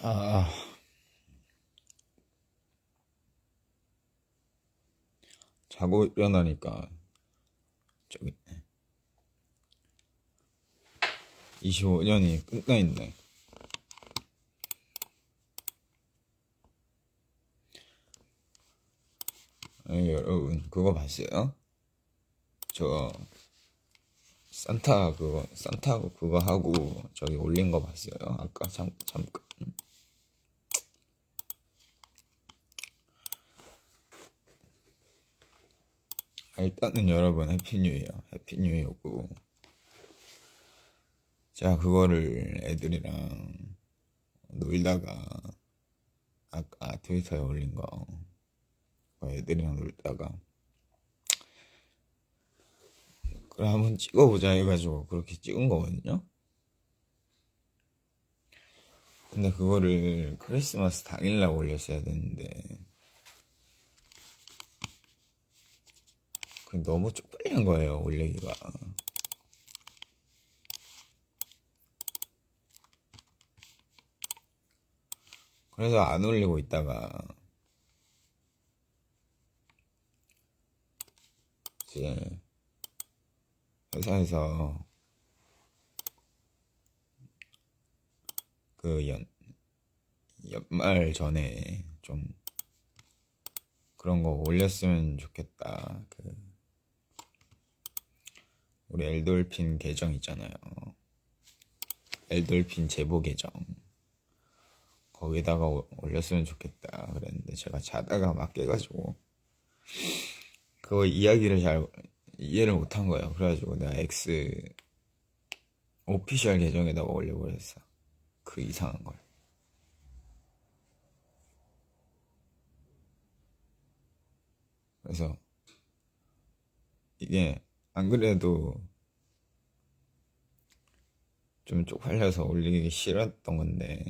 아, 자고 일어나니까 저기 25년이 끝나 있네. 아니, 여러분 그거 봤어요? 저 산타 그거 하고 저기 올린 거 봤어요? 아까 잠깐. 일단은 여러분 해피 뉴 이어, 해피 뉴 이어고, 제가 그거를 애들이랑 놀다가 아까 트위터에 올린 거, 애들이랑 놀다가 그래 한번 찍어보자 해가지고 그렇게 찍은 거거든요. 근데 그거를 크리스마스 당일날 올렸어야 되는데 그 너무 쪽팔린 거예요, 올리기가. 그래서 안 올리고 있다가 이제 회사에서 그 연말 전에 좀 그런 거 올렸으면 좋겠다. 그 우리 엘돌핀 계정 있잖아요. 엘돌핀 제보 계정. 거기다가 올렸으면 좋겠다 그랬는데 제가 자다가 막 깨가지고 그거 이야기를 잘 이해를 못한 거예요. 그래가지고 내가 X 오피셜 계정에다가 올려버렸어. 그 이상한 걸. 그래서 이게 안 그래도 좀 쪽팔려서 올리기 싫었던 건데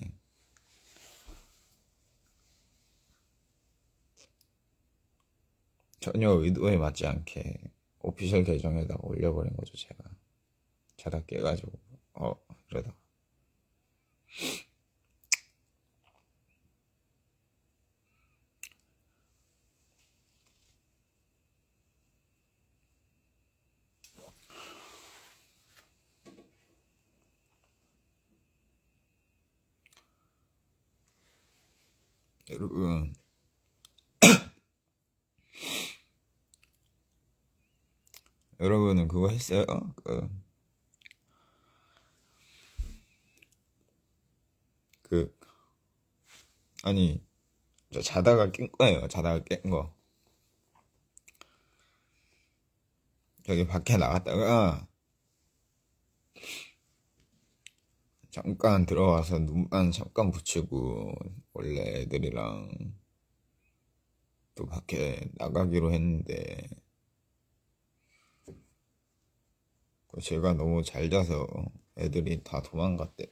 전혀 의도에 맞지 않게 오피셜 계정에다가 올려버린 거죠. 제가 자다 깨가지고 그러다가 여러분, 여러분은 그거 했어요? 그 아니, 저 자다가 깬 거예요. 자다가 깬 거. 저기 밖에 나갔다가 잠깐 들어와서 눈만 잠깐 붙이고 원래 애들이랑 또 밖에 나가기로 했는데 제가 너무 잘 자서 애들이 다 도망갔대요.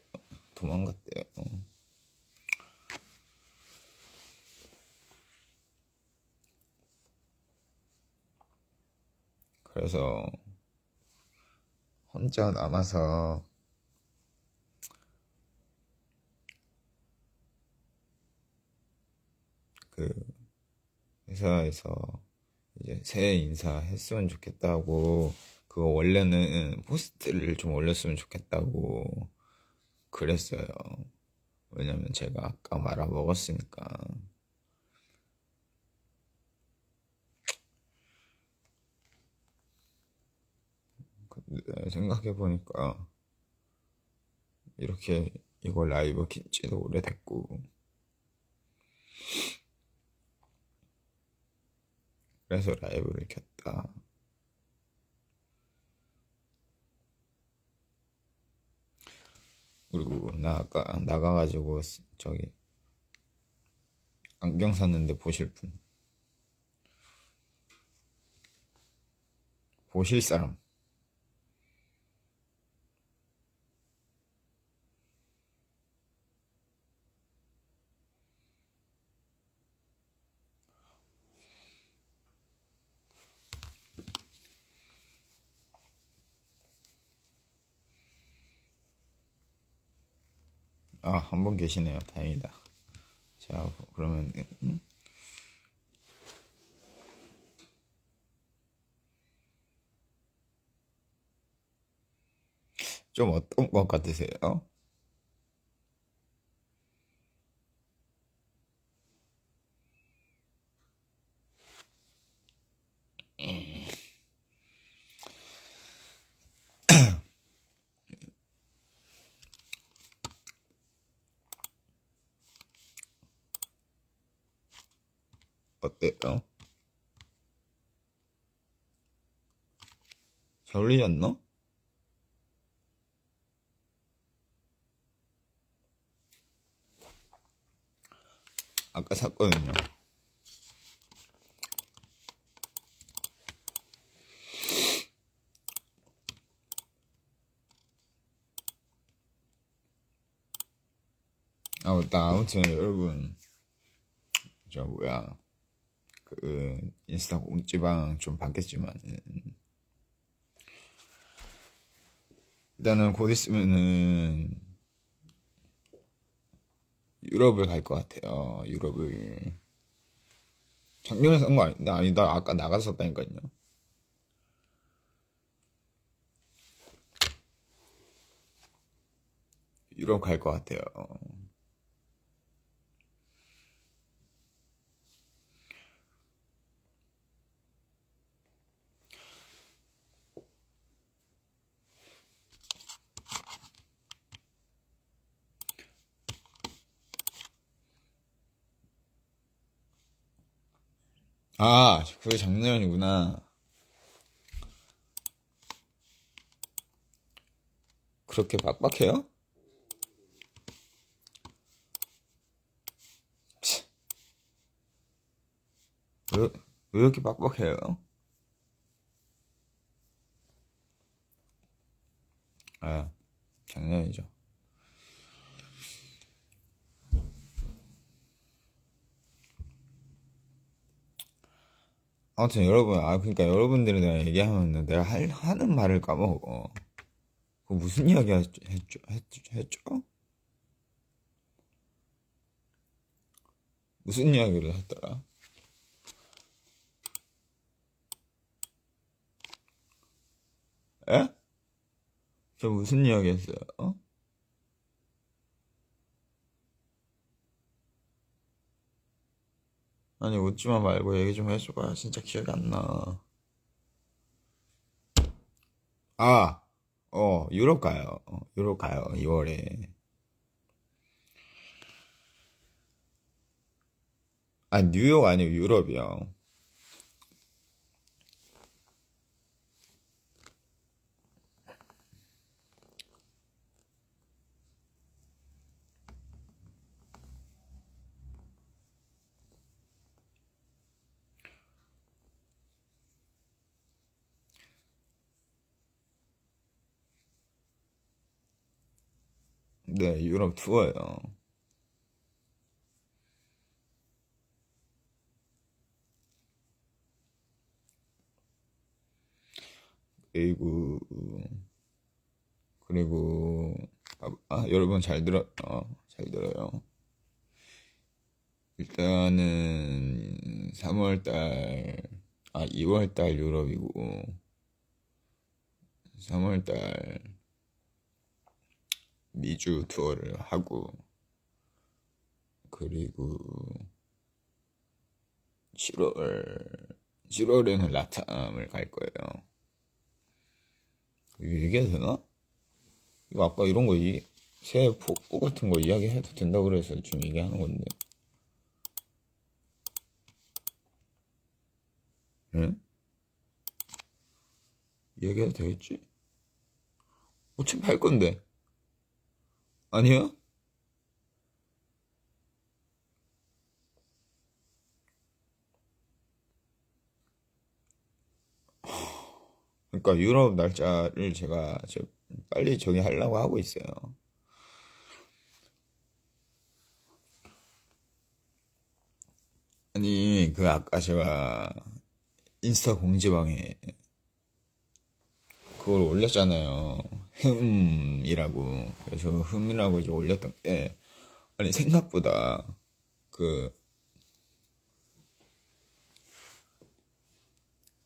그래서 혼자 남아서 그 회사에서 이제 새해 인사 했으면 좋겠다고, 그거 원래는 포스트를 좀 올렸으면 좋겠다고 그랬어요. 왜냐면 제가 아까 말아 먹었으니까. 근데 생각해보니까 이렇게 이거 라이브 킨 지도 오래됐고, 그래서 라이브를 켰다. 그리고 나 아까 나가가지고 저기 안경 샀는데 보실 사람. 아, 한 분 계시네요. 다행이다. 자, 그러면 좀 어떤 것 같으세요? 어때요? 잘 어울리셨나? 아까 샀거든요. 아, 맞다. 아무튼 여러분, 저 뭐야, 그 인스타 공지방 좀 받겠지만 일단은 곧 있으면은 유럽을 갈 것 같아요. 유럽을 작년에 산 거 아닌데? 아니, 나 아까 나갔었다니까요. 유럽 갈 것 같아요. 아, 그게 작년이구나. 그렇게 빡빡해요? 치, 왜, 왜 이렇게 빡빡해요? 아, 작년이죠. 아무튼 여러분, 그러니까 여러분들이 내가 얘기하면 내가 하는 말을 까먹어. 그 무슨 이야기 했죠? 무슨 이야기를 했더라? 에? 저 무슨 이야기 했어요? 아니, 웃지마 말고 얘기 좀 해줘봐. 진짜 기억이 안 나. 아, 유럽 가요. 유럽 가요. 2월에. 아, 뉴욕 아니고 유럽이요. 네, 유럽 투어요. 그리고, 그리고, 여러분 잘 들어요. 일단은 3월달, 2월달 유럽이고, 3월달 미주 투어를 하고, 그리고 7월, 7월에는 라탐을 갈 거예요. 이거 얘기해도 되나? 이거 아까 이런 거, 새해 폭포 같은 거 이야기해도 된다고 그래서 지금 얘기하는 건데. 응? 얘기해도 되겠지? 어차피 할 건데. 아니야? 그러니까 유럽 날짜를 제가 빨리 저기 하려고 하고 있어요. 아니, 그 아까 제가 인스타 공지방에 그걸 올렸잖아요. 흠이라고. 그래서 흠이라고 이제 올렸던 게, 아니, 생각보다 그,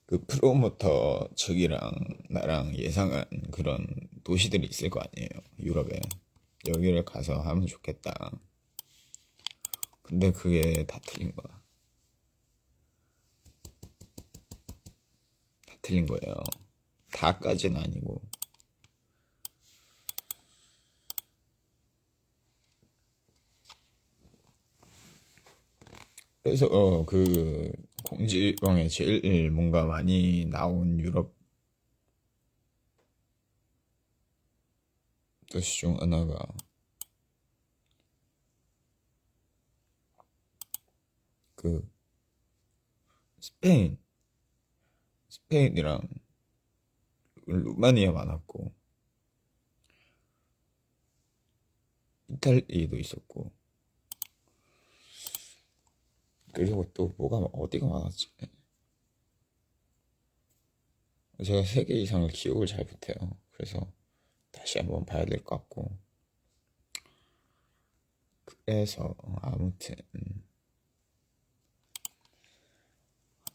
그 프로모터 측이랑 나랑 예상한 그런 도시들이 있을 거 아니에요. 유럽에. 여기를 가서 하면 좋겠다. 근데 그게 다 틀린 거야. 다 틀린 거예요. 다까지는 아니고. 그래서 그 공지방에 제일 뭔가 많이 나온 유럽 도시 중 하나가 그 스페인, 스페인이랑 루마니아 많았고 이탈리아도 있었고 그리고 또 뭐가 어디가 많았지? 제가 세 개 이상을 기억을 잘 못해요. 그래서 다시 한번 봐야 될 것 같고 그래서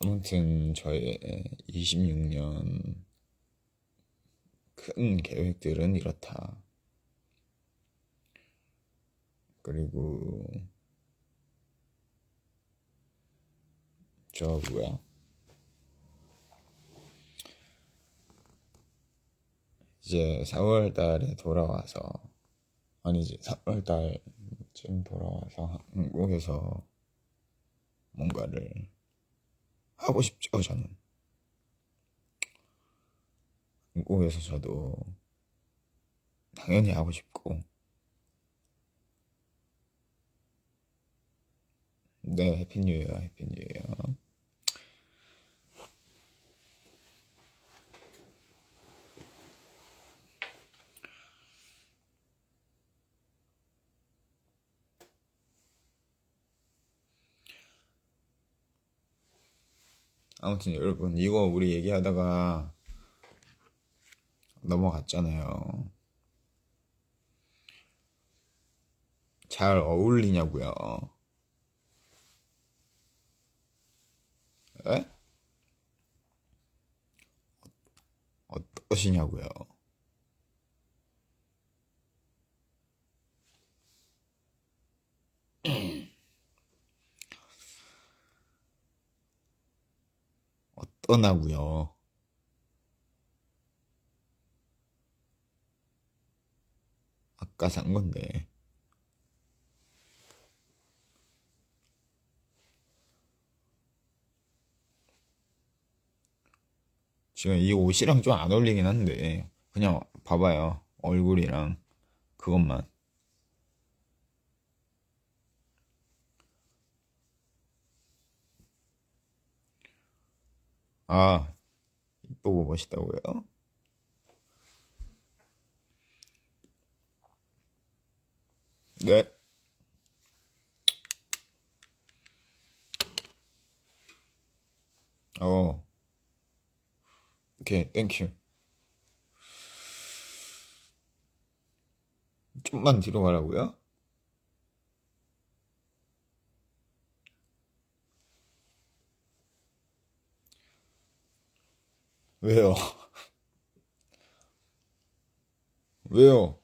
아무튼 저의 26년 큰 계획들은 이렇다. 그리고 저 뭐야? 이제 4월 달에 돌아와서 아니지 3월 달쯤 돌아와서 한국에서 뭔가를 하고 싶죠 저는. 한국에서 저도 당연히 하고 싶고 네 해피 뉴 이어 해피 뉴 이어. 아무튼 여러분 이거 우리 얘기하다가 넘어갔잖아요. 잘 어울리냐고요? 에? 어떠시냐고요? 어떠나고요? 아까 산 건데 지금 이 옷이랑 좀 안 어울리긴 한데 그냥 봐봐요 얼굴이랑 그것만. 아 이쁘고 멋있다고요? 네. 어 오케이 땡큐. 좀만 뒤로 가라고요? 왜요? 왜요?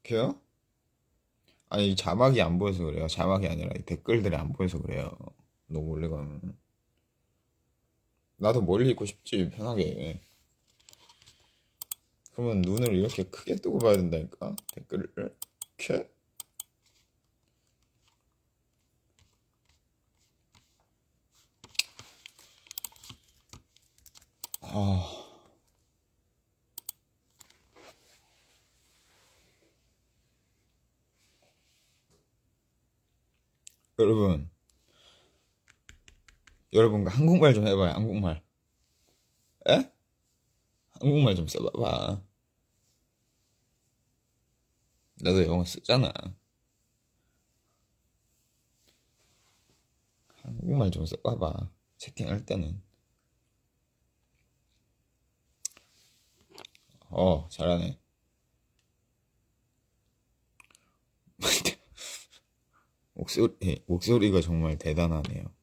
걔요? 아니 자막이 안 보여서 그래요. 자막이 아니라 이 댓글들이 안 보여서 그래요. 너 몰래 가면 나도 멀리 있고 싶지 편하게. 그러면 눈을 이렇게 크게 뜨고 봐야 된다니까 댓글을 이렇게. 아 여러분 여러분과 한국말 좀 해봐요. 한국말. 에? 한국말 좀 써봐봐. 나도 영어 쓰잖아. 한국말 좀 써봐봐. 채팅할 때는. 잘하네. 목소리가 정말 대단하네요.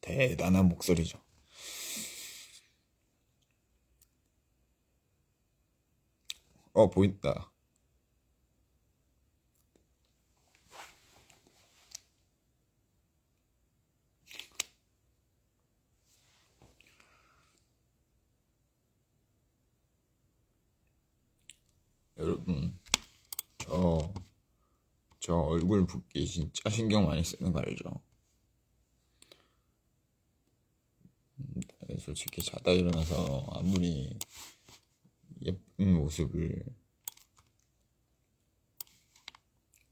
대단한 목소리죠. 보인다. 여러분, 저 얼굴 붓기 진짜 신경 많이 쓰는 거 알죠? 솔직히 자다 일어나서 아무리 예쁜 모습을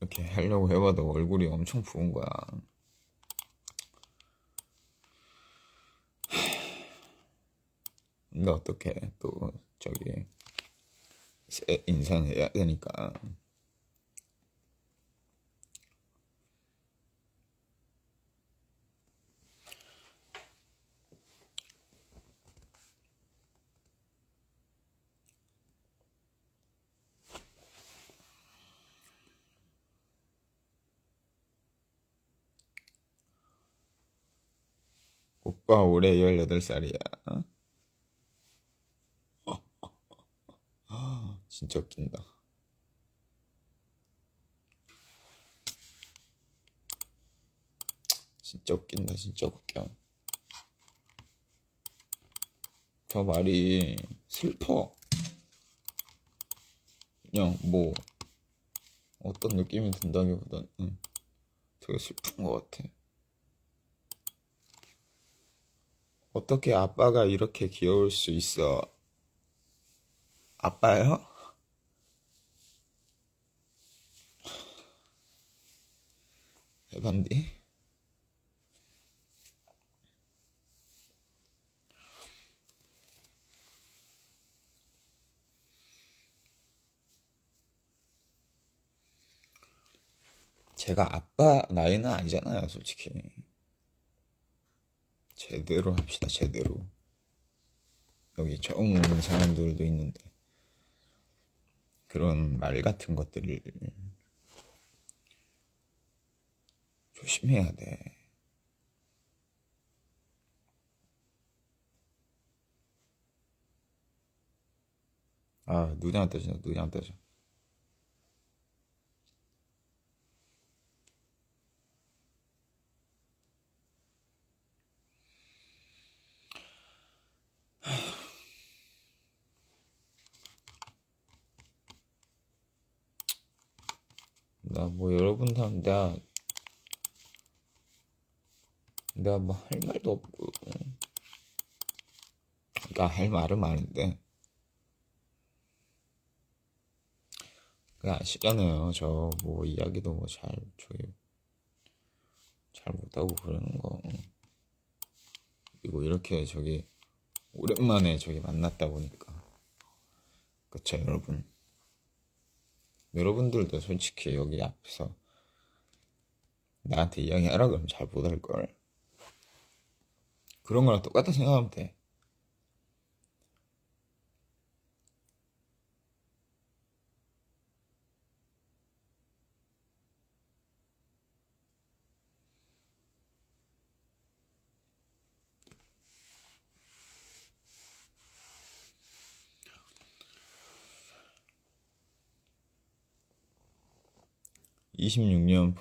이렇게 하려고 해봐도 얼굴이 엄청 부은 거야. 근데 어떻게 또 저기 인사는 해야 되니까. 오빠 올해 18살이야. 진짜 웃긴다. 진짜 웃긴다. 진짜 웃겨. 저 말이 슬퍼. 그냥 뭐 어떤 느낌이 든다기보단 되게 슬픈 것 같아. 어떻게 아빠가 이렇게 귀여울 수 있어? 아빠요? 에반디? 제가 아빠 나이는 아니잖아요, 솔직히. 제대로 합시다, 제대로. 여기 처음 오는 사람들도 있는데 그런 말 같은 것들을 조심해야 돼. 눈이 안 떠진다, 눈이 안 떠져. 나 뭐 여러분들 내가 뭐 할 말도 없고, 그러니까 할 말은 많은데 그 아시잖아요. 저 뭐 이야기도 뭐 잘 못하고 그러는 거. 그리고 이렇게 오랜만에 만났다 보니까. 그쵸, 여러분. 여러분들도 솔직히 여기 앞에서 나한테 이야기하라 그러면 잘 못할걸. 그런 거랑 똑같다 생각하면 돼. (26년)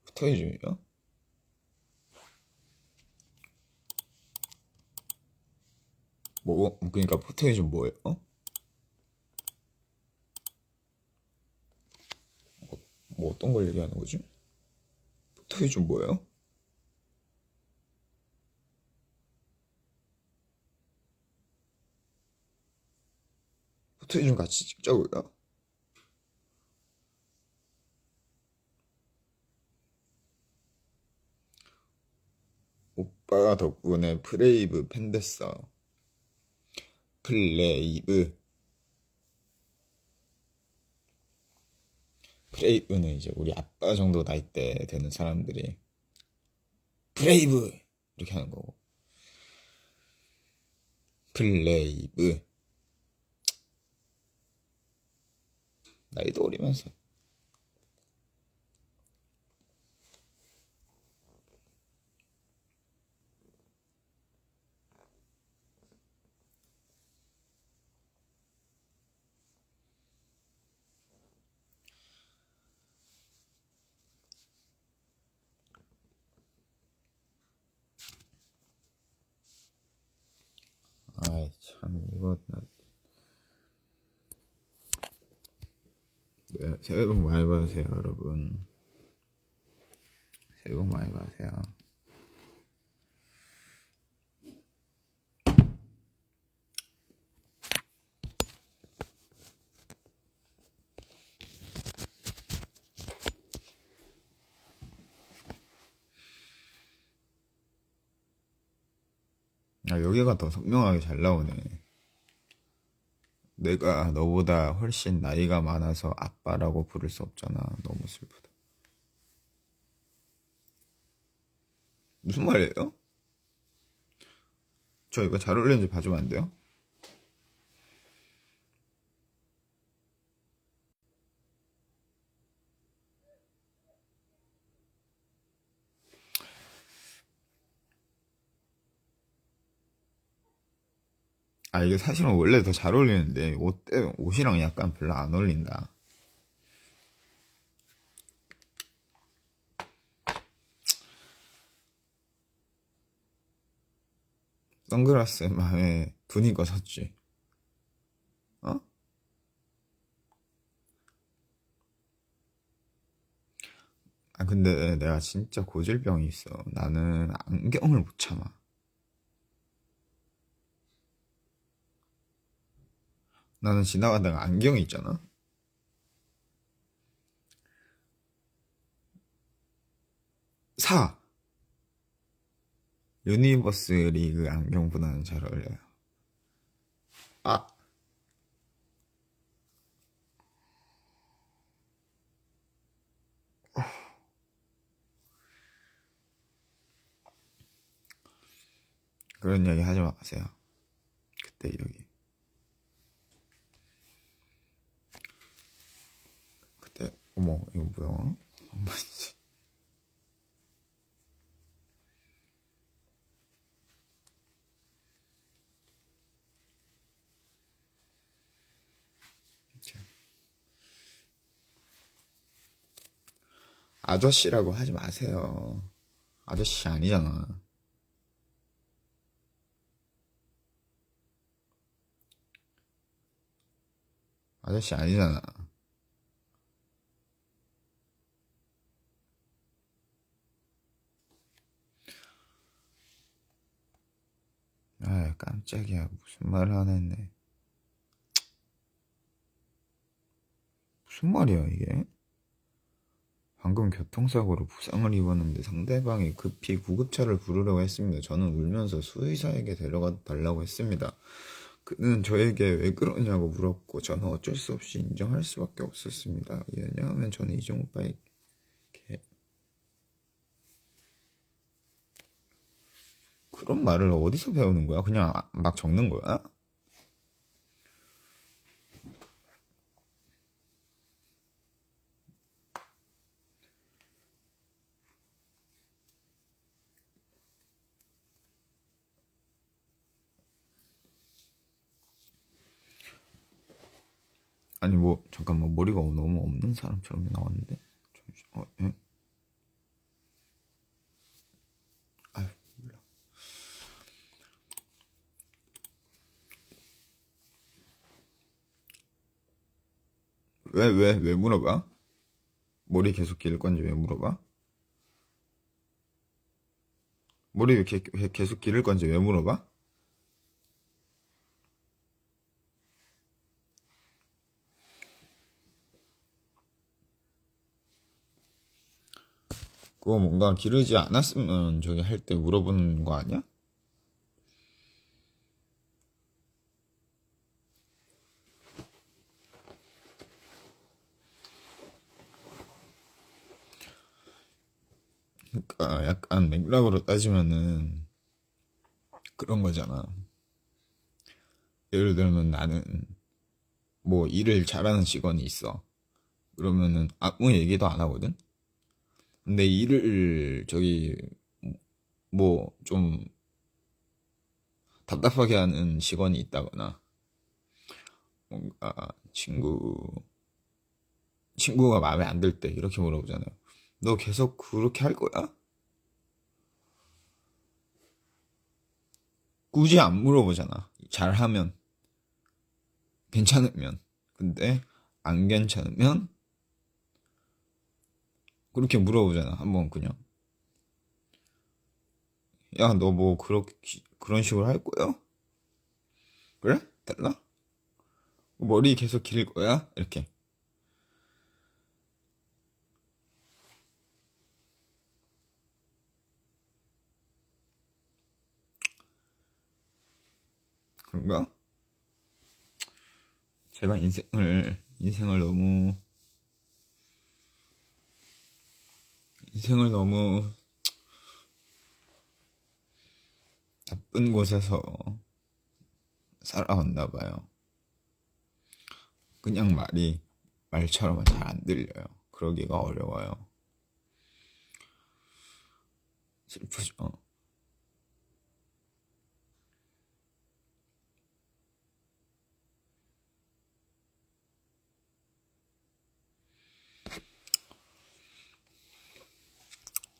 포토이즘이요? 그러니까 포토이즘 뭐예요? 뭐 어떤 걸 얘기하는 거지? 포토이즘 뭐예요? 포토이즘 같이 찍자고요? 오빠가 덕분에 프레이브 팬 됐어. 프레이브는 이제 우리 아빠 정도 나이대 되는 사람들이 브레이브 이렇게 하는 거고, 플레이브. 나이도 어리면서. 아이 참 이거 네, 새해 복 많이 받으세요 여러분. 새해 복 많이 받으세요. 아, 여기가 더 선명하게 잘 나오네. 내가 너보다 훨씬 나이가 많아서 아빠라고 부를 수 없잖아. 너무 슬프다. 무슨 말이에요? 저 이거 잘 어울리는지 봐주면 안 돼요? 아, 이게 사실은 원래 더 잘 어울리는데 옷이랑 약간 별로 안 어울린다. 선글라스 마음에 드니까 샀지. 어? 아, 근데 내가 진짜 고질병이 있어. 나는 안경을 못 참아. 나는 지나가다가 안경이 있잖아? 사! 유니버스 리그 안경보다는 잘 어울려요. 아! 그런 얘기 하지 마세요. 그때 여기. 그때, 어머, 이거 뭐야? 엄마, 씨. 아저씨라고 하지 마세요. 아저씨 아니잖아. 아저씨 아니잖아. 아, 깜짝이야. 무슨 말을 안 했네. 무슨 말이야, 이게? 방금 교통사고로 부상을 입었는데 상대방이 급히 구급차를 부르려고 했습니다. 저는 울면서 수의사에게 데려가 달라고 했습니다. 그는 저에게 왜 그러냐고 물었고 저는 어쩔 수 없이 인정할 수밖에 없었습니다. 왜냐하면 저는 이종 오빠에게 그런 말을 어디서 배우는 거야? 그냥 막 적는 거야? 아니 뭐 잠깐만 머리가 너무 없는 사람처럼 나왔는데 예? 아유 몰라. 왜 물어봐? 머리 계속 기를 건지 왜 물어봐? 머리 왜 계속 기를 건지 왜 물어봐? 그거 뭔가 기르지 않았으면 저기 할 때 물어보는 거 아니야? 그러니까 약간 맥락으로 따지면은 그런 거잖아. 예를 들면 나는 뭐 일을 잘하는 직원이 있어. 그러면은 아무 얘기도 안 하거든. 근데 일을 저기 뭐 좀 답답하게 하는 직원이 있다거나 뭔가 친구가 마음에 안 들 때 이렇게 물어보잖아요. 너 계속 그렇게 할 거야? 굳이 안 물어보잖아. 잘하면, 괜찮으면. 근데 안 괜찮으면 그렇게 물어보잖아. 한번 그냥. 야, 너 뭐 그렇게 그런 식으로 할 거야? 그래? 달라? 머리 계속 길 거야? 이렇게. 그런가? 제가 인생을 너무 나쁜 곳에서 살아왔나 봐요. 그냥 말처럼 잘 안 들려요. 그러기가 어려워요. 슬프죠.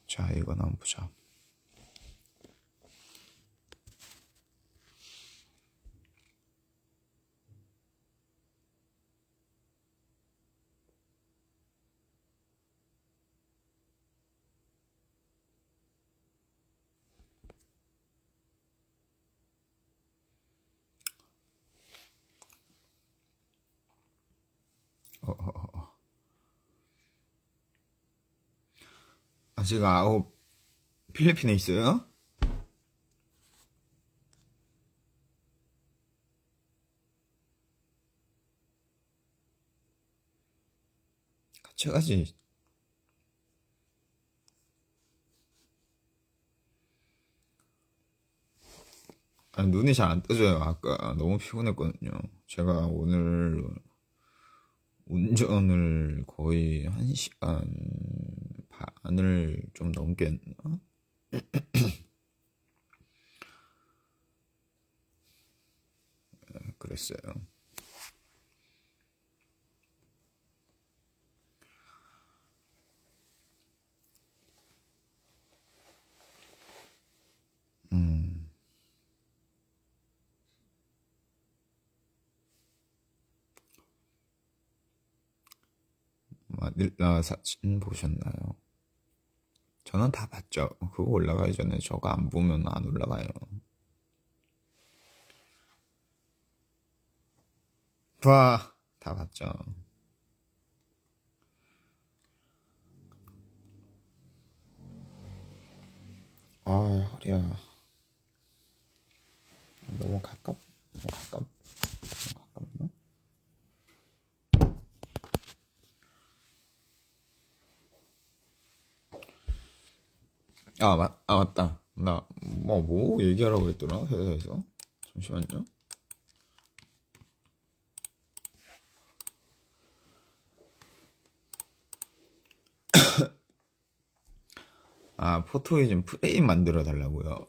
자, 이거 한번 보자. 어, 어, 어. 아직 필리핀에 있어요? 같이 가지. 아니, 눈이 잘 안 떠져요. 아까 너무 피곤했거든요. 제가 오늘 운전을 거의 1시간 반을 좀 넘게 했나? 그랬어요. 음, 마닐라 사진 보셨나요? 저는 다 봤죠. 그거 올라가기 전에 저거 안 보면 안 올라가요. 다 봤죠. 아, 허리야. 너무 너무 가깝나? 맞다. 뭐 얘기하라고 했더라, 회사에서. 잠시만요. 포토이즘 프레임 만들어 달라고요.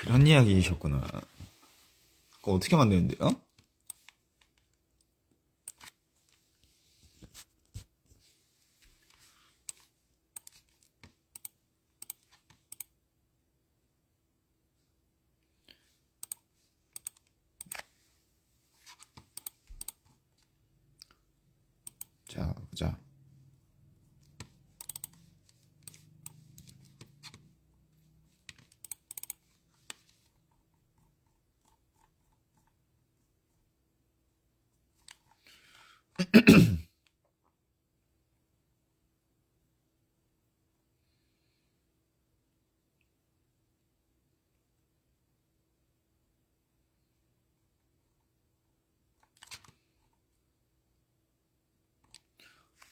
그런 이야기이셨구나. 그거 어떻게 만드는데요? 자, 보자.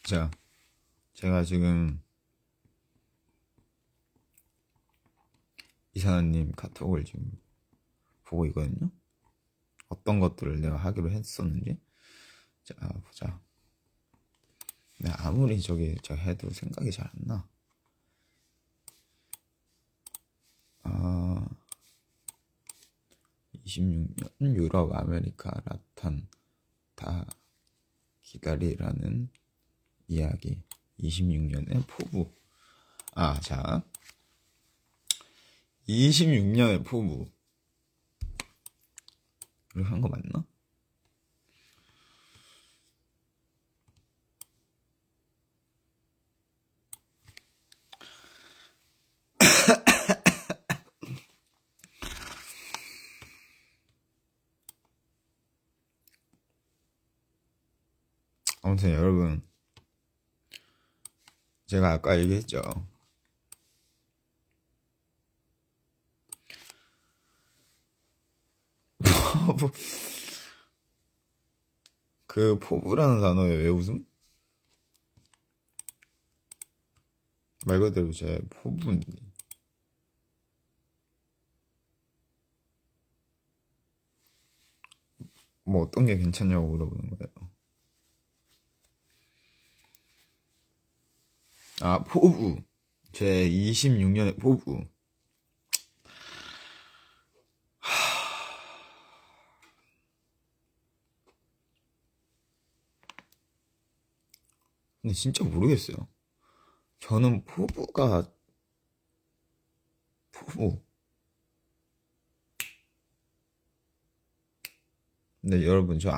자, 제가 지금 이사님 카톡을 지금 보고 있거든요. 어떤 것들을 내가 하기로 했었는지. 자, 보자. 내가 아무리 저 해도 생각이 잘 안 나. 26년 유럽 아메리카 라탄 다 기다리라는 이야기. 26년의 포부. 자, 26년의 포부 이렇게 한 거 맞나? 아무튼 여러분, 제가 아까 얘기했죠. 포부. 그 포부라는 단어에 왜 웃음? 말 그대로 제 포부인데. 뭐 어떤 게 괜찮냐고 물어보는 거예요. 포부. 제 26년의 포부. 근데 진짜 모르겠어요. 저는 포부. 근데 여러분, 저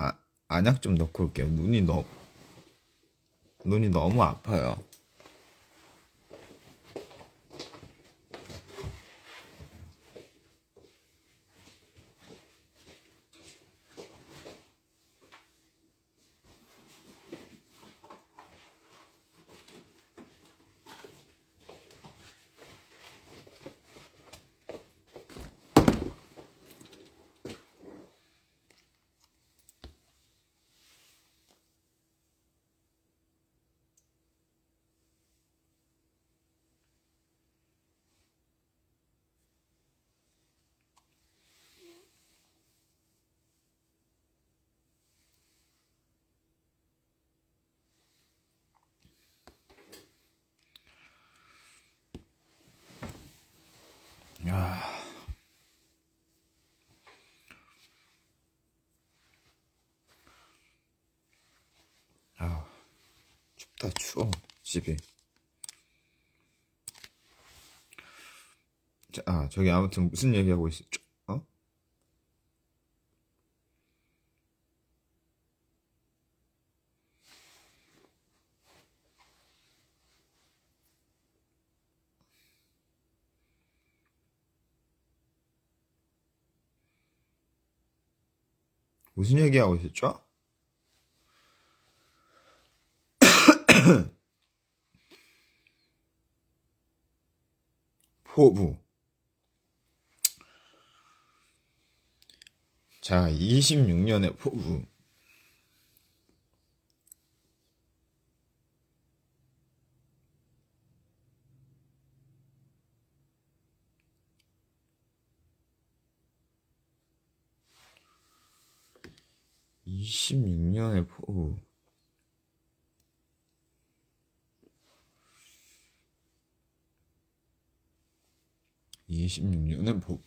안약 좀 넣고 올게요. 눈이 너무 아파요. 야, 춥다 추워 집이. 저기 아무튼 무슨 얘기하고 있었죠? 무슨 얘기하고 있었죠? 포부. 자, 26년의 포부. (26년의) 포부. 26년의 포부.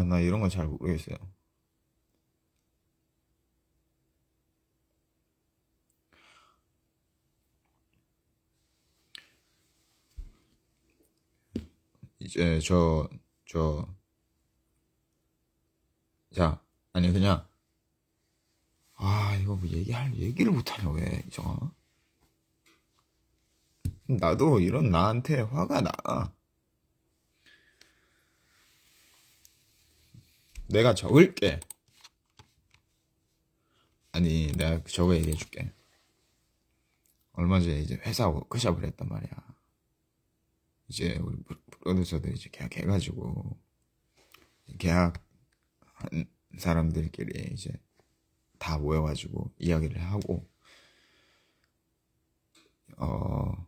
나 이런 거 잘 모르겠어요. 이제 자, 아니 그냥 이거 뭐 얘기를 못하냐 왜 이정아? 나도 이런 나한테 화가 나. 내가 적을게. 아니 내가 저거 얘기해줄게. 얼마 전에 이제 회사 워크숍을 했단 말이야. 이제 우리 프로듀서들이 이제 계약해가지고 계약한 사람들끼리 이제 다 모여가지고 이야기를 하고, 어,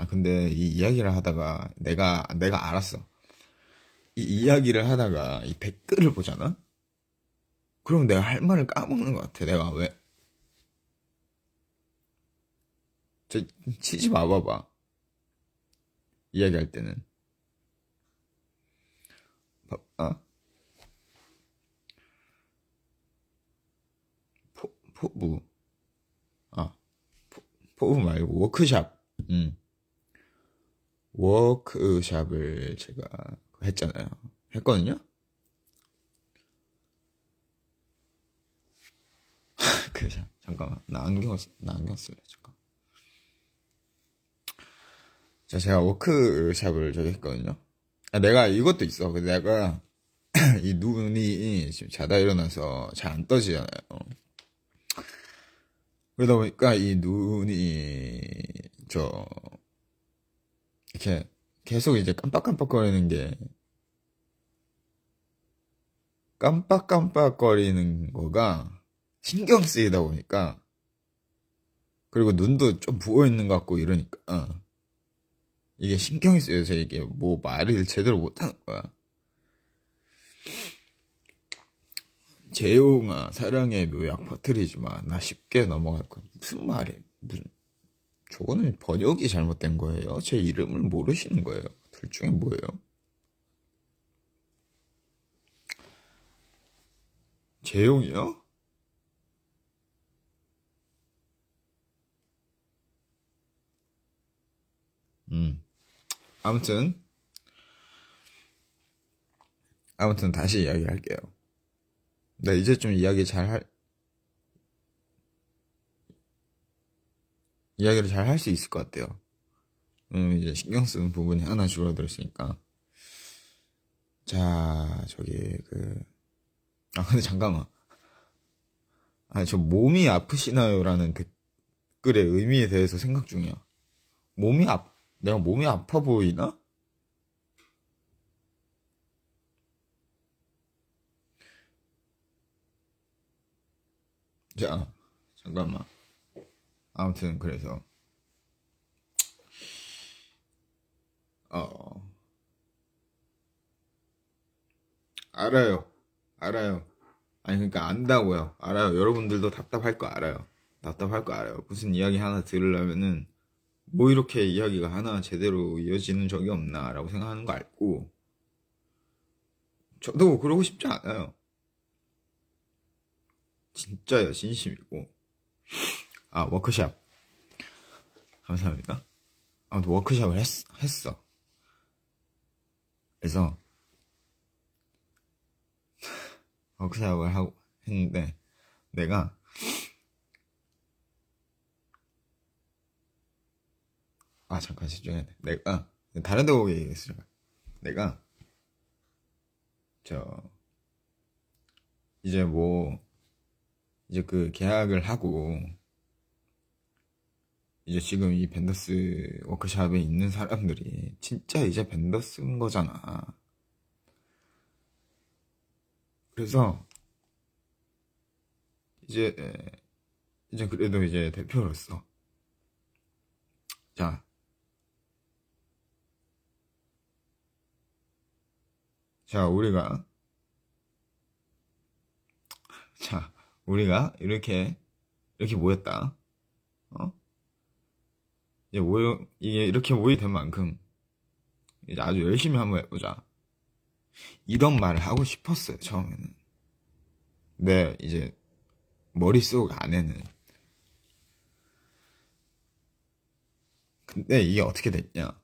근데 이 이야기를 하다가 내가 알았어. 이 이야기를 하다가 이 댓글을 보잖아? 그럼 내가 할 말을 까먹는 것 같아. 내가 왜? 저, 치지 마봐봐. 이야기할 때는. 어? 포부. 아, 포부 말고 워크샵. 워크샵을 제가 했잖아요. 했거든요? 잠깐만. 나 안경 쓸래. 잠깐. 자, 제가 워크샵을 저기 했거든요. 내가 이것도 있어. 근데 내가 이 눈이 지금 자다 일어나서 잘 안 떠지잖아요. 그러다 보니까 이 눈이 저 이렇게 계속 이제 깜빡깜빡거리는 게 깜빡깜빡거리는 거가 신경 쓰이다 보니까 그리고 눈도 좀 부어 있는 것 같고 이러니까 이게 신경이 쓰여서 이게 뭐 말을 제대로 못하는 거야. 재용아 사랑의 묘약 퍼뜨리지 마. 나 쉽게 넘어갈 거야. 무슨 말이야? 무슨 저거는 번역이 잘못된 거예요. 제 이름을 모르시는 거예요. 둘 중에 뭐예요? 재용이요? 음. 아무튼 다시 이야기할게요. 네, 이제 좀 이야기를 잘 할 수 있을 것 같아요. 이제 신경 쓰는 부분이 하나 줄어들었으니까. 자, 근데 잠깐만. 저 몸이 아프시나요라는 댓글의 의미에 대해서 생각 중이야. 내가 몸이 아파 보이나? 자, 잠깐만. 아무튼, 그래서, 어, 알아요. 알아요. 아니, 그러니까 안다고요. 알아요. 여러분들도 답답할 거 알아요. 답답할 거 알아요. 무슨 이야기 하나 들으려면은, 뭐 이렇게 이야기가 하나 제대로 이어지는 적이 없나라고 생각하는 거 알고, 저도 그러고 싶지 않아요. 진짜요, 진심이고. 워크샵. 감사합니다. 아무튼 워크샵을 했어. 그래서, 워크샵을 하고, 했는데, 내가, 잠깐 집중해야 돼. 다른 데 보고 얘기했어, 잠깐. 내가, 저, 이제 이제 그 계약을 하고, 이제 지금 이 벤더스 워크샵에 있는 사람들이 진짜 이제 벤더스인 거잖아. 그래서 이제 이제 그래도 이제 대표로서 자, 자 우리가 자 우리가 이렇게 모였다. 어? 이게 이렇게 모이게 된 만큼 이제 아주 열심히 한번 해보자. 이런 말을 하고 싶었어요 처음에는. 이제 머릿속 안에는. 근데 이게 어떻게 됐냐?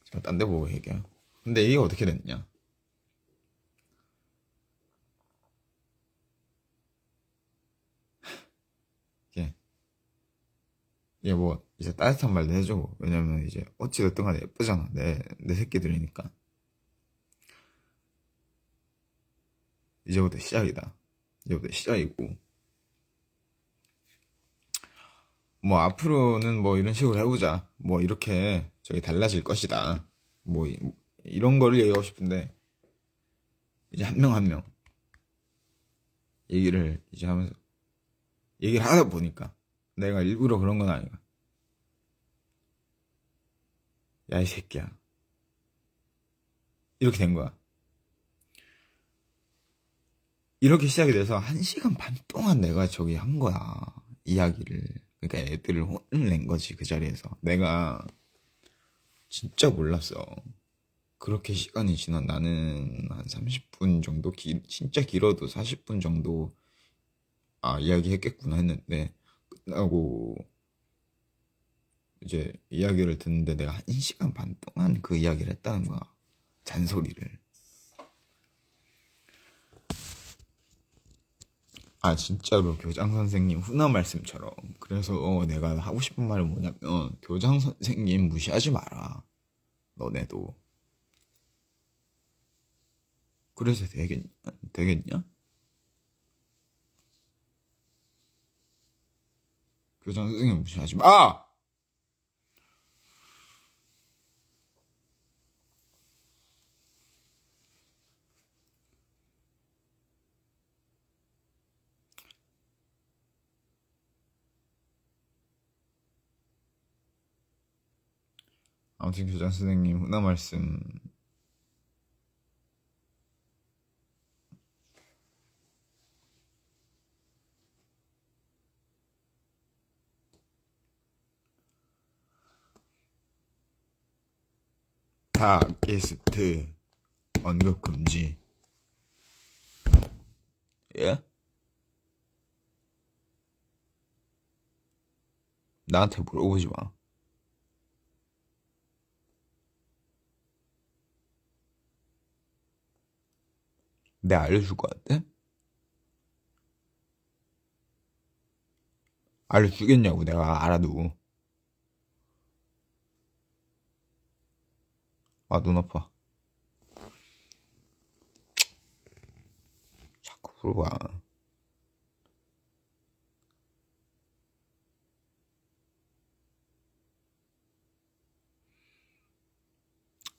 제가 딴 데 보고 얘기해요. 근데 이게 어떻게 됐냐? 이게 이제 따뜻한 말도 해주고. 왜냐면 이제 어찌됐든 간에 예쁘잖아. 내 새끼들이니까. 이제부터 시작이다. 이제부터 시작이고. 앞으로는 이런 식으로 해보자. 이렇게 저기 달라질 것이다. 뭐 이런 거를 얘기하고 싶은데 이제 한 명 한 명 얘기를 이제 하면서 얘기를 하다 보니까 내가 일부러 그런 건 아니야. 야, 이 새끼야. 이렇게 된 거야. 이렇게 시작이 돼서 1시간 반 동안 내가 저기 한 거야. 이야기를. 그러니까 애들을 혼을 낸 거지, 그 자리에서. 내가 진짜 몰랐어. 그렇게 시간이 지나 나는 한 30분 정도, 진짜 길어도 40분 정도, 이야기 했겠구나 했는데, 끝나고, 이제 이야기를 듣는데 내가 1시간 반 동안 그 이야기를 했다는 거야. 잔소리를. 진짜로 교장 선생님 훈화 말씀처럼. 그래서 내가 하고 싶은 말은 뭐냐면, 교장 선생님 무시하지 마라. 너네도. 그래서 되겠냐? 교장 선생님 무시하지 마! 아무튼 교장 선생님 훈화 말씀 팟캐스트 언급 금지. 예? 나한테 물어보지 마. 내가 알려줄 것 같아? 알려주겠냐고, 내가 알아도. 눈 아파. 자꾸 물어봐.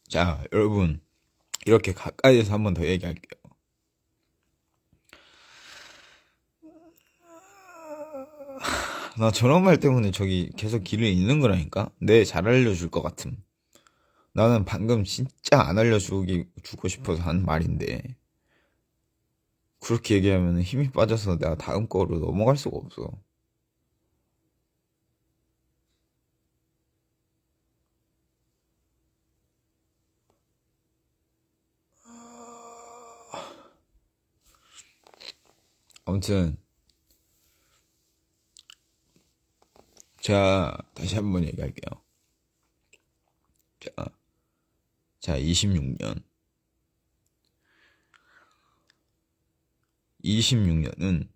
자, 여러분. 이렇게 가까이에서 한 번 더 얘기할게요. 나 저런 말 때문에 저기 계속 길을 잃는 거라니까? 내 잘 알려줄 것 같음. 나는 방금 진짜 안 알려주고 싶어서 한 말인데, 그렇게 얘기하면 힘이 빠져서 내가 다음 거로 넘어갈 수가 없어. 아무튼 자, 다시 한번 얘기할게요. 자, 26년은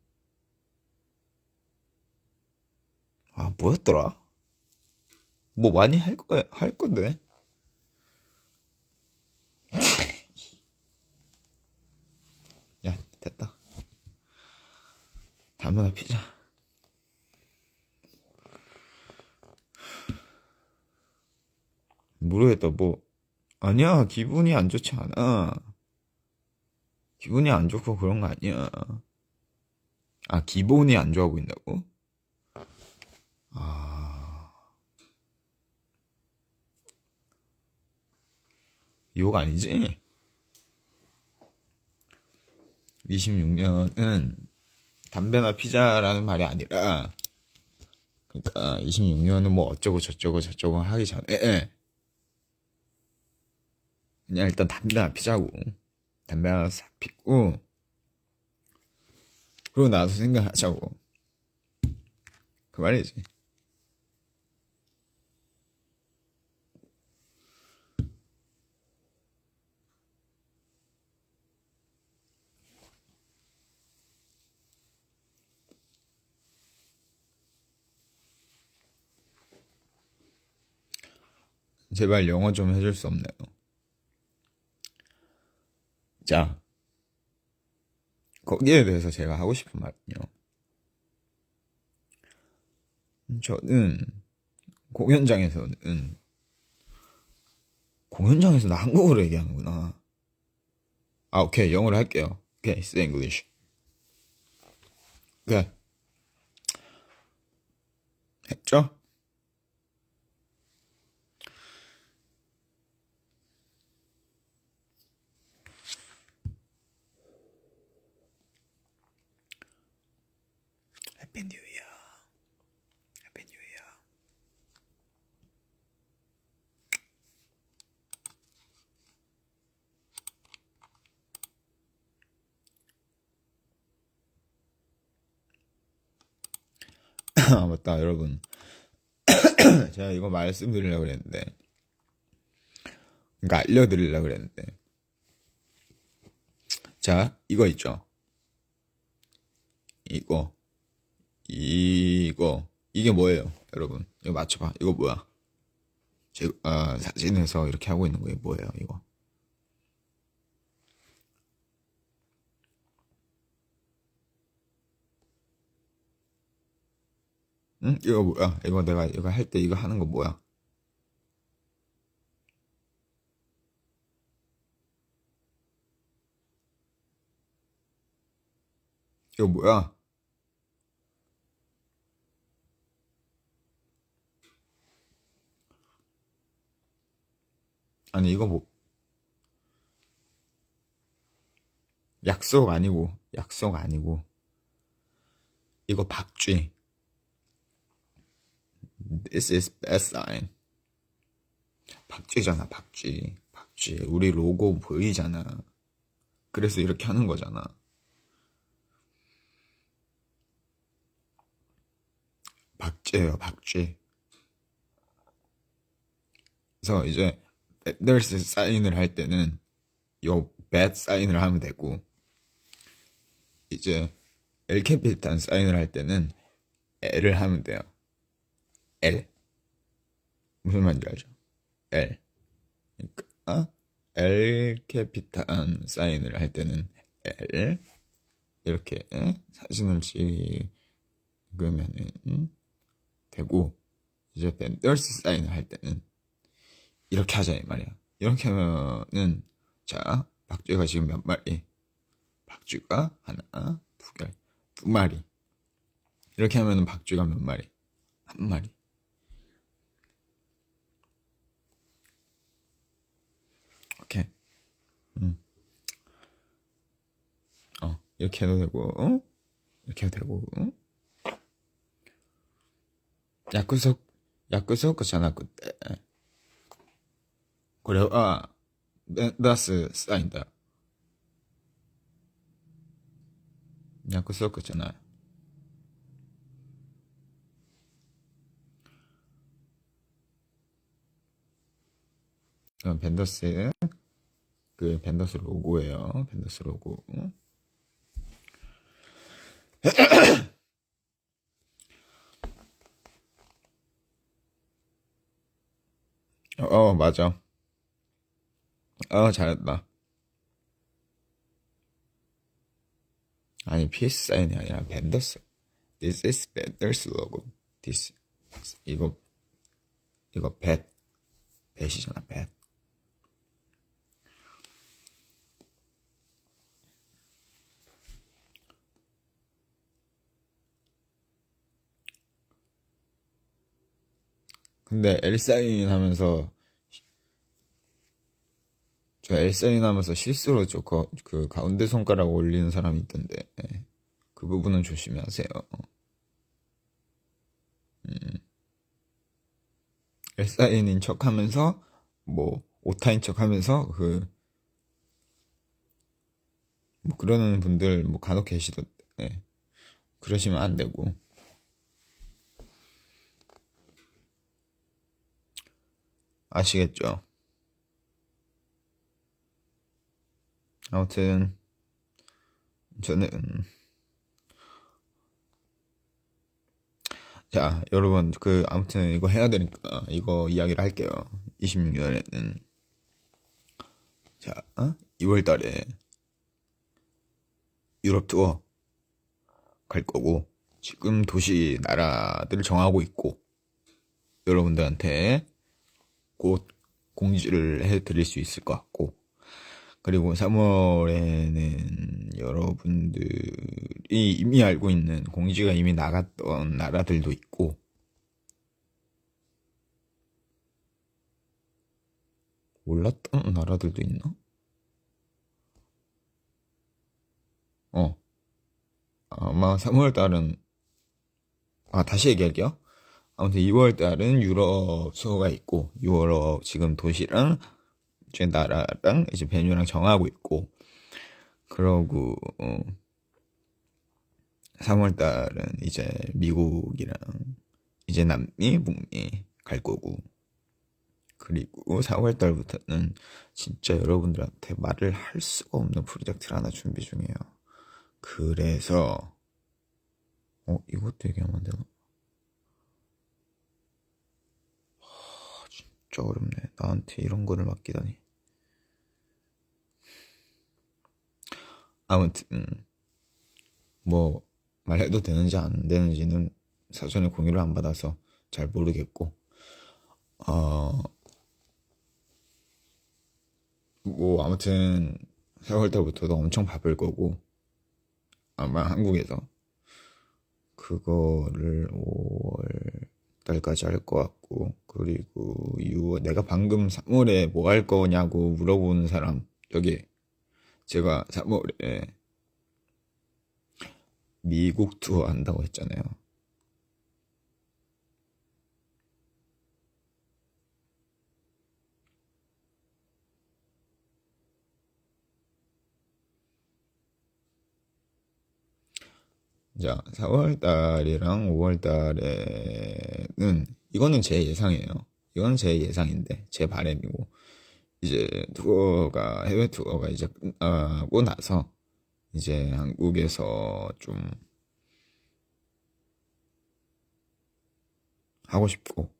뭐였더라? 뭐 많이 할 건데. 야, 됐다. 담배나 피자. 모르겠다. 아니야. 기분이 안 좋지 않아. 기분이 안 좋고 그런 거 아니야. 기분이 안 좋아 보인다고? 욕 아니지? 26년은 담배나 피자라는 말이 아니라, 그러니까 26년은 뭐 어쩌고 저쩌고 하기 전에 그냥 일단 담배나 피자고, 담배 하나 싹 피고, 그러고 나서 생각하자고. 그 말이지. 제발 영어 좀 해줄 수 없나요? 자, 거기에 대해서 제가 하고 싶은 말은요. 저는 공연장에서는 공연장에서 나 한국어로 얘기하는구나. 아, 오케이. 영어로 할게요. 오케이. Say English. 오케이. 했죠? 해피 뉴 이어. 해피 뉴 이어. 아, 맞다, 여러분. 제가 이거 말씀드리려고 그랬는데, 그러니까 알려드리려고 그랬는데, 자, 이거 있죠? 이게 뭐예요, 여러분? 이거 맞춰봐. 이거 뭐야? 사진에서 이렇게 하고 있는 거 뭐예요, 이거? 응? 이거 뭐야? 이거 내가 이거 할 때 이거 하는 거 뭐야? 이거 뭐야? 아니, 이거 뭐, 약속 아니고, 이거 박쥐. This is bad sign. 박쥐잖아, 박쥐. 박쥐. 우리 로고 보이잖아. 그래서 이렇게 하는 거잖아. 박쥐예요, 박쥐. 그래서 이제 there's 사인을 할 때는 요 bad 사인을 하면 되고, 이제 L 캐피탈 사인을 할 때는 L을 하면 돼요. L. 무슨 말인지 알죠? L. 그러니까 L 캐피탈 사인을 할 때는 L. 이렇게 사진을 찍으면은 되고, 이제 벤더스 사인을 할 때는 이렇게 하자 이 말이야. 이렇게 하면은, 자, 박쥐가 지금 몇 마리? 박쥐가 하나, 두 마리. 이렇게 하면은 박쥐가 몇 마리? 한 마리. 오케이. 이렇게 해도 되고, 이렇게 해도 되고, 約束じゃなくて、これは出すサインだ。約束じゃない。벤더스, 벤더스 로고예요. 벤더스 로고. 맞아. 잘했다. 아니, PS 사인이 아니라 벤더스. This is 벤더스 로고. This. 이거 뱃이잖아, 뱃. 근데 L사인 하면서, 저 L사인 하면서 실수로 그 가운데 손가락 올리는 사람이 있던데, 그 부분은 조심하세요. L사인인 척 하면서, 뭐, 오타인 척 하면서, 뭐, 그러는 분들, 뭐, 간혹 계시던데, 그러시면 안 되고. 아시겠죠? 아무튼, 저는, 자, 여러분, 아무튼 이거 해야 되니까, 이거 이야기를 할게요. 26년에는. 자, 2월 달에 유럽 투어 갈 거고, 지금 도시, 나라들을 정하고 있고, 여러분들한테 곧 공지를 해드릴 수 있을 것 같고, 그리고 3월에는 여러분들이 이미 알고 있는 공지가 이미 나갔던 나라들도 있고, 몰랐던 나라들도 있나? 아마 3월 달은, 다시 얘기할게요. 아무튼 2월 달은 유럽 수호가 있고, 유럽 지금 도시랑 제 나라랑 이제 베뉴랑 정하고 있고, 그러고 3월 달은 이제 미국이랑 이제 남미, 북미 갈 거고, 그리고 4월 달부터는 진짜 여러분들한테 말을 할 수가 없는 프로젝트를 하나 준비 중이에요. 그래서 이것도 얘기하면 안 되나? 진짜 어렵네. 나한테 이런 거를 맡기다니. 아무튼 뭐 말해도 되는지 안 되는지는 사전에 공유를 안 받아서 잘 모르겠고, 뭐 아무튼 4월 달부터도 엄청 바쁠 거고, 아마 한국에서 그거를 5월 달까지 할 것 같고, 그리고 6월, 내가 방금 3월에 뭐 할 거냐고 물어보는 사람, 저기 제가 3월에 미국 투어 한다고 했잖아요. 자, 4월 달이랑 5월 달에는, 이거는 제 예상이에요. 이건 제 예상인데, 제 바람이고, 이제 해외 투어가 이제 끝나고 나서, 이제 한국에서 좀 하고 싶고,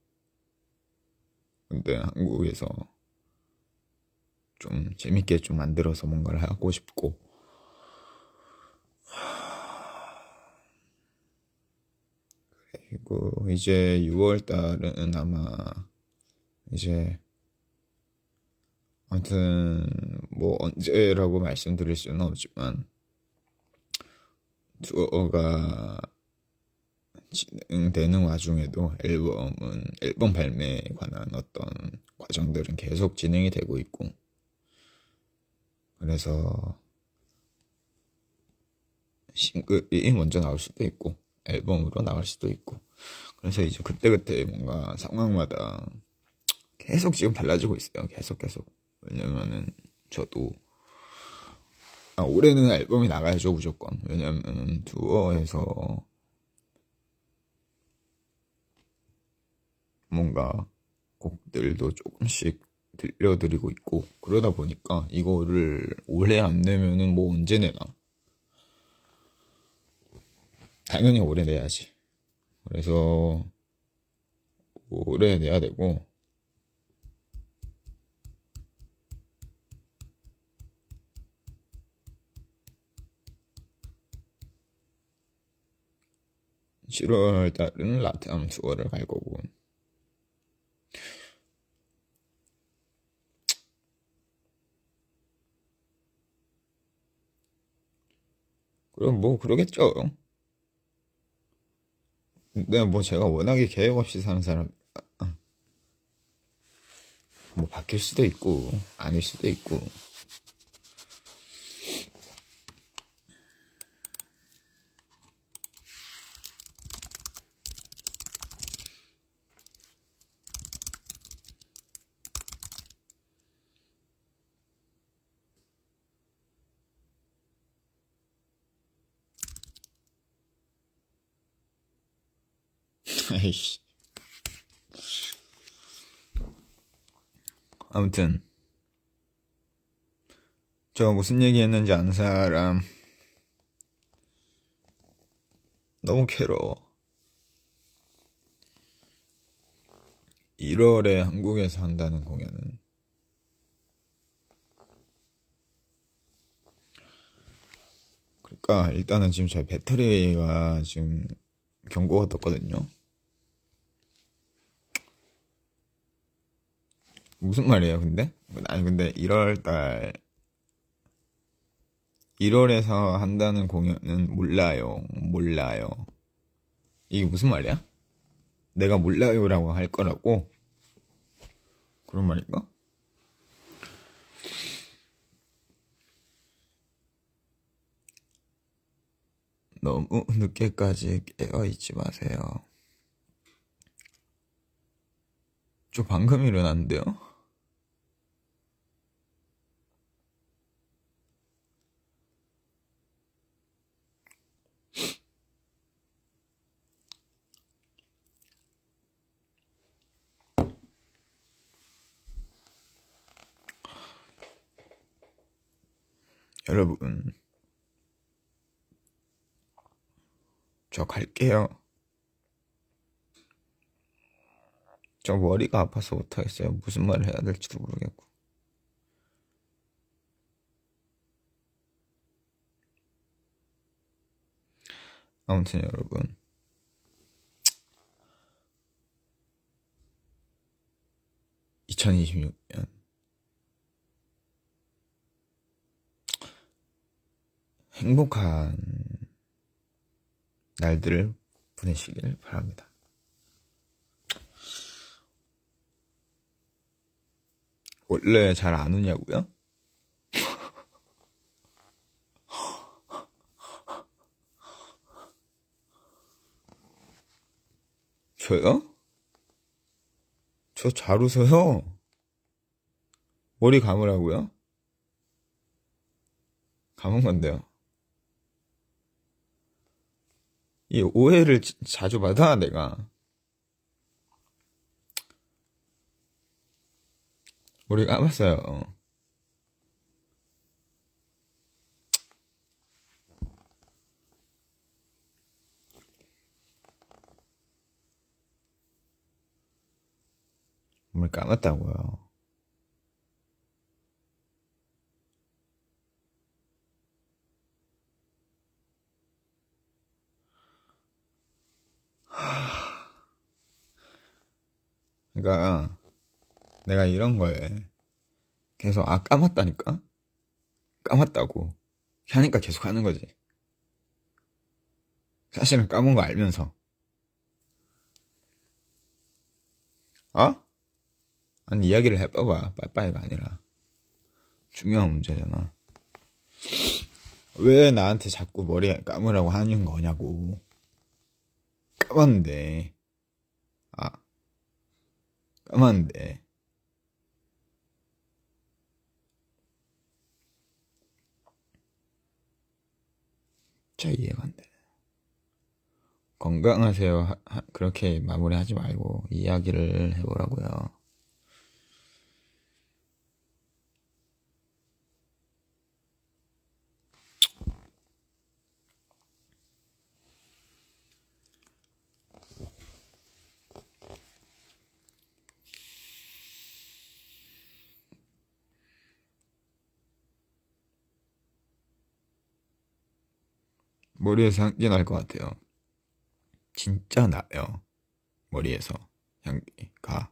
근데 한국에서 좀 재밌게 좀 만들어서 뭔가를 하고 싶고, 그리고 이제 6월 달은 아마 이제, 아무튼 뭐 언제라고 말씀드릴 수는 없지만, 투어가 진행되는 와중에도 앨범 발매에 관한 어떤 과정들은 계속 진행이 되고 있고, 그래서 싱글이 먼저 나올 수도 있고 앨범으로 나올 수도 있고, 그래서 이제 그때그때 뭔가 상황마다 계속 지금 달라지고 있어요. 계속. 왜냐면은 저도 올해는 앨범이 나가야죠, 무조건. 왜냐면은 투어에서 뭔가 곡들도 조금씩 들려드리고 있고, 그러다 보니까 이거를 올해 안 내면은 뭐 언제 내나. 당연히 올해 내야지. 그래서 올해 내야 되고, 7월 달은 라테암 투어를 갈 거고, 그럼 뭐 그러겠죠. 근데 뭐 제가 워낙에 계획 없이 사는 사람, 뭐 바뀔 수도 있고 아닐 수도 있고. 아이씨. 아무튼 저 무슨 얘기 했는지 아는 사람 너무 괴로워. 1월에 한국에서 한다는 공연은, 그러니까 일단은 지금 제 배터리가 지금 경고가 떴거든요. 무슨 말이에요, 근데? 아니, 근데 1월에서 한다는 공연은 몰라요. 이게 무슨 말이야? 내가 몰라요라고 할 거라고? 그런 말인가? 너무 늦게까지 깨어있지 마세요. 저 방금 일어났는데요? 여러분, 저 갈게요. 저 머리가 아파서 못하겠어요. 무슨 말을 해야 될지도 모르겠고. 아무튼 여러분, 2026년 행복한 날들을 보내시길 바랍니다. 원래 잘 안 우냐고요? 저요? 저 잘 웃어요. 머리 감으라고요? 감은 건데요. 이 오해를 자주 받아, 내가. 머리 감았어요. 머리 감았다고요. 그러니까 내가 이런 거에 계속 감았다니까? 감았다고 하니까 계속 하는 거지. 사실은 감은 거 알면서. 어? 아니, 이야기를 해봐봐. 빠빠이가 아니라. 중요한 문제잖아. 왜 나한테 자꾸 머리 감으라고 하는 거냐고. 감았는데. 아, 감았는데. 진짜 이해가 안 돼. 건강하세요. 그렇게 마무리하지 말고 이야기를 해보라고요. 머리에서 향기 날 것 같아요. 진짜 나요. 머리에서 향기가.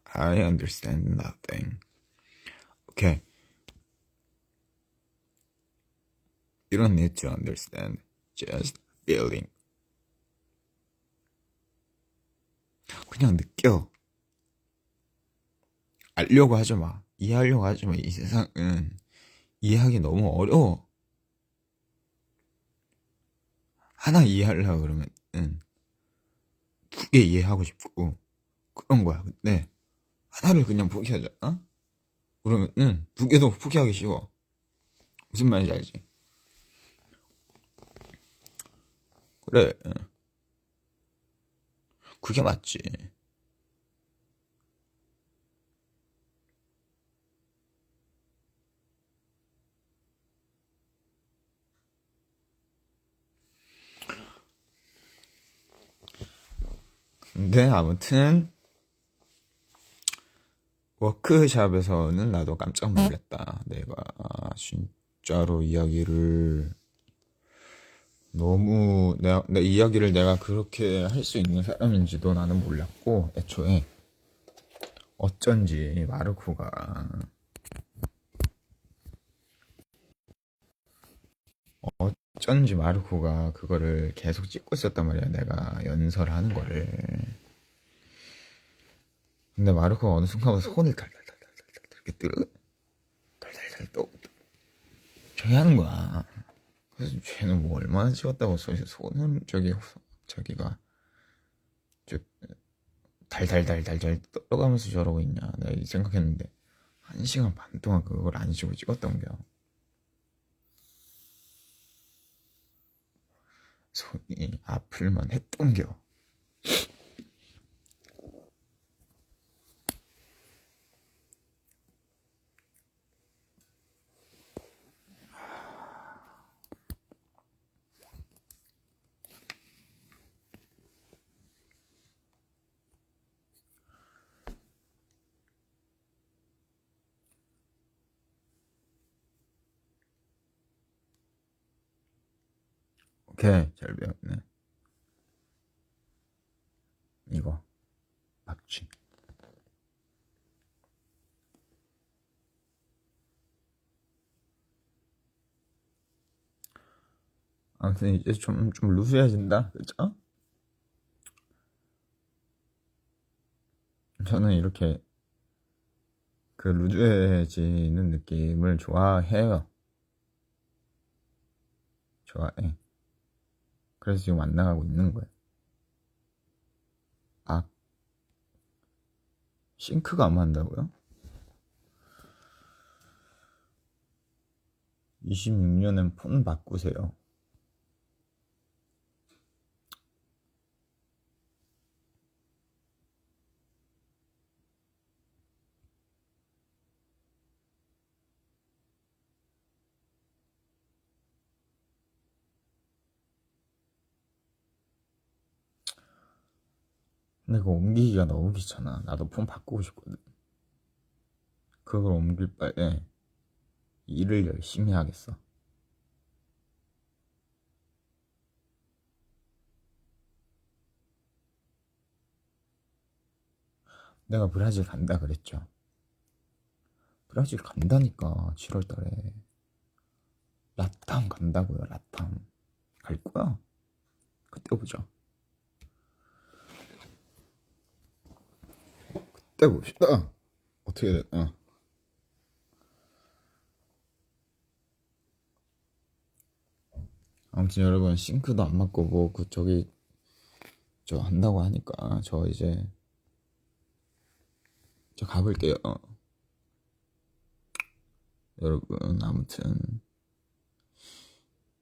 I understand nothing. Okay. You don't need to understand. Just feeling. 그냥 느껴. 알려고 하지 마. 이해하려고 하지 마. 이 세상은 이해하기 너무 어려워. 하나 이해하려고 그러면 두 개 이해하고 싶고 그런 거야. 근데 하나를 그냥 포기하잖아? 그러면 두 개도 포기하기 쉬워. 무슨 말인지 알지? 그래. 그게 맞지. 근데 아무튼 워크샵에서는 나도 깜짝 놀랐다. 내가 진짜로 이야기를 너무 내 이야기를 내가 그렇게 할 수 있는 사람인지도 나는 몰랐고 애초에 어쩐지 마르코가 그거를 계속 찍고 있었단 말이야. 내가 연설하는 거를. 근데 마르코가 어느 순간부터 손을 달달달달달 이렇게 달달달 또 저기 하는 거야. 그래서 쟤는 뭐 얼마나 찍었다고 손을 저기가 저 달달달달달 떨어가면서 저러고 있냐. 내가 이 생각했는데 1시간 반 동안 그걸 안 쉬고 찍었던 겨. 손이 아플만 했던 겨. 오케이, 잘 배웠네. 이거 박쥐. 아무튼 이제 좀 루스해진다, 그죠? 저는 이렇게 그 루즈해지는 느낌을 좋아해요. 좋아해. 그래서 지금 안 나가고 있는 거예요. 아, 싱크가 안 맞는다고요? 26년엔 폰 바꾸세요. 근데 그거 옮기기가 너무 귀찮아. 나도 폰 바꾸고 싶거든. 그걸 옮길 바에 일을 열심히 하겠어. 내가 브라질 간다 그랬죠. 브라질 간다니까 7월 달에. 라탐 간다고요. 라탐 갈 거야. 그때 보자. 그때 봅시다. 어떻게 됐나. 아무튼 여러분 싱크도 안 맞고 뭐 그 저기 저 한다고 하니까 저 이제 저 가볼게요. 여러분 아무튼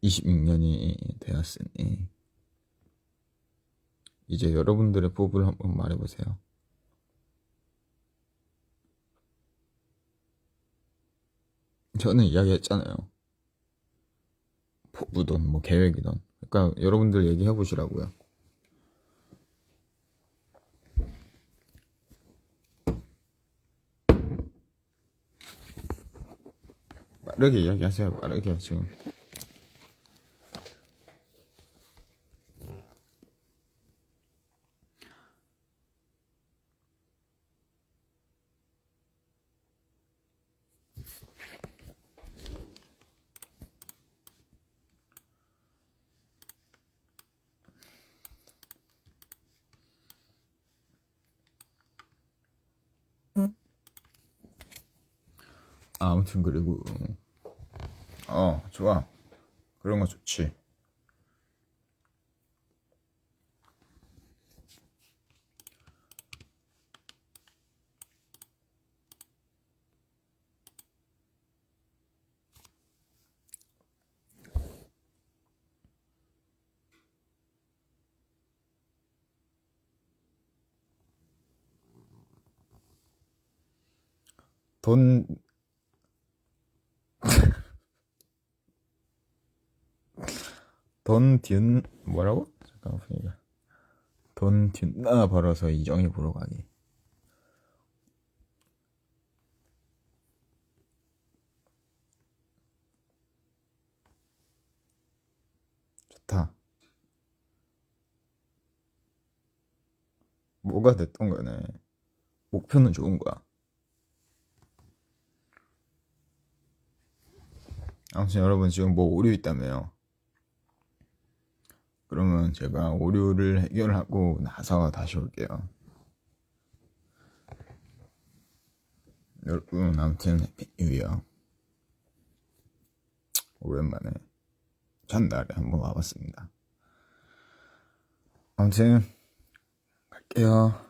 26년이 되었으니 이제 여러분들의 포부를 한번 말해보세요. 저는 이야기했잖아요. 포부든 뭐 계획이든. 그러니까 여러분들 얘기해 보시라고요. 빠르게 이야기하세요. 빠르게 지금. 아무튼 그리고 좋아. 그런 거 좋지. 돈 뭐라고? 잠깐만 보니까 돈 뒷나 벌어서 이정희 보러 가기. 좋다. 뭐가 됐던 간에 목표는 좋은 거야. 아무튼 여러분 지금 뭐 오류 있다며요. 그러면 제가 오류를 해결하고 나서 다시 올게요. 여러분 아무튼 해피 뉴 이어. 오랜만에 전날에 한번 와봤습니다. 아무튼 갈게요.